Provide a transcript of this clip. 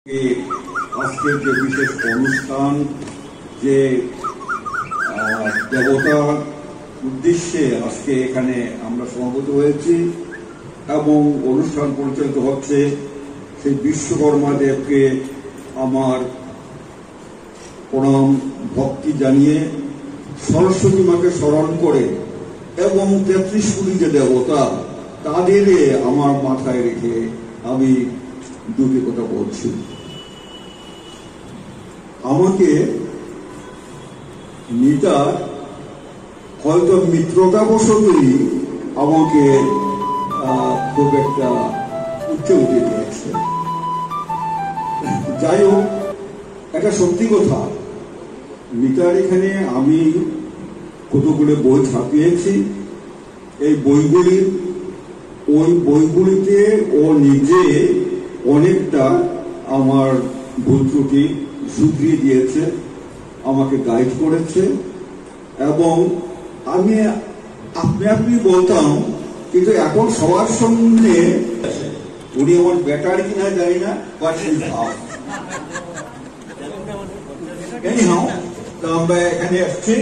আজকের যে বিশেষ অনুষ্ঠান যে দেবতার উদ্দেশ্যে আজকে এখানে আমরা সমবেত হয়েছি এবং অনুষ্ঠান পরিচালিত হচ্ছে সেই বিশ্বকর্মা দেবকে আমার প্রণাম ভক্তি জানিয়ে সরস্বতী মাকে স্মরণ করে এবং ৩৩ কোটি যে দেবতা তাদের আমার মাথায় রেখে আমি দুটি কথা বলছি। আমাকে মিতা হয়তো মিত্রতা বশতই আমাকে খুব একটা উঠে দিয়েছে। যাই হোক, একটা সত্যি কথা, মিতার এখানে আমি কতগুলো বই ছাপিয়েছি। এই বইগুলিতে ও নিজে অনেকটা আমার ভুল ত্রুটি শুধরিয়ে দিয়েছে, আমাকে গাইড করেছে এবং আমি আপনি বলতাম, কিন্তু এখন সবার সামনে উনি আমার বেটার কিনা জানি না, বাট আমরা এখানে আসছি।